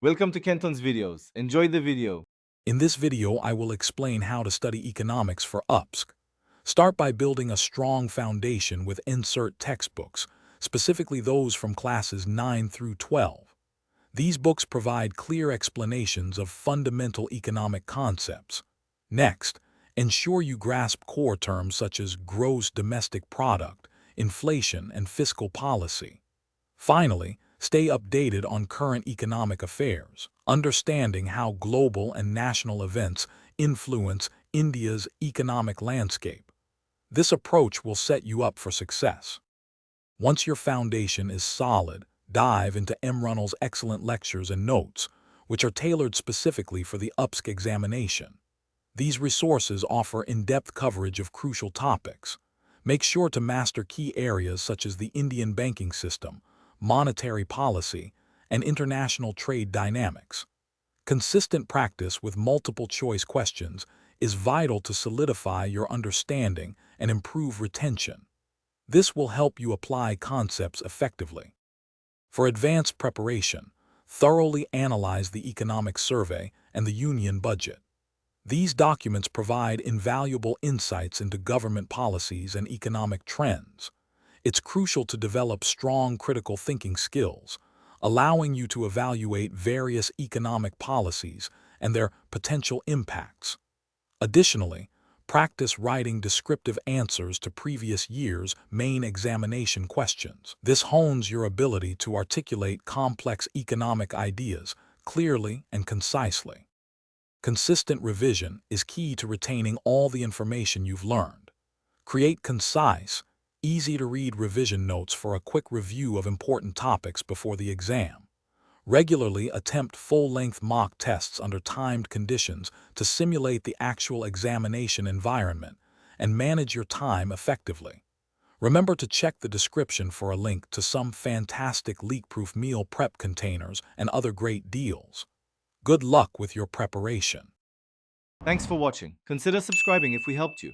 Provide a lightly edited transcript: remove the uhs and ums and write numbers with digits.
Welcome to Kenton's videos. Enjoy the video. In this video, I will explain how to study economics for UPSC. Start by building a strong foundation with insert textbooks, specifically those from classes 9 through 12. These books provide clear explanations of fundamental economic concepts. Next, ensure you grasp core terms such as gross domestic product, inflation, and fiscal policy. Finally, stay updated on current economic affairs, understanding how global and national events influence India's economic landscape. This approach will set you up for success. Once your foundation is solid, dive into Mrunal's excellent lectures and notes, which are tailored specifically for the UPSC examination. These resources offer in-depth coverage of crucial topics. Make sure to master key areas such as the Indian banking system, monetary policy, and international trade dynamics. Consistent practice with multiple-choice questions is vital to solidify your understanding and improve retention. This will help you apply concepts effectively. For advanced preparation, thoroughly analyze the Economic Survey and the Union Budget. These documents provide invaluable insights into government policies and economic trends. It's crucial to develop strong critical thinking skills, allowing you to evaluate various economic policies and their potential impacts. Additionally, practice writing descriptive answers to previous year's main examination questions. This hones your ability to articulate complex economic ideas clearly and concisely. Consistent revision is key to retaining all the information you've learned. Create concise, easy-to-read revision notes for a quick review of important topics before the exam. Regularly attempt full-length mock tests under timed conditions to simulate the actual examination environment and manage your time effectively. Remember to check the description for a link to some fantastic leak-proof meal prep containers and other great deals. Good luck with your preparation. Thanks for watching. Consider subscribing if we helped you.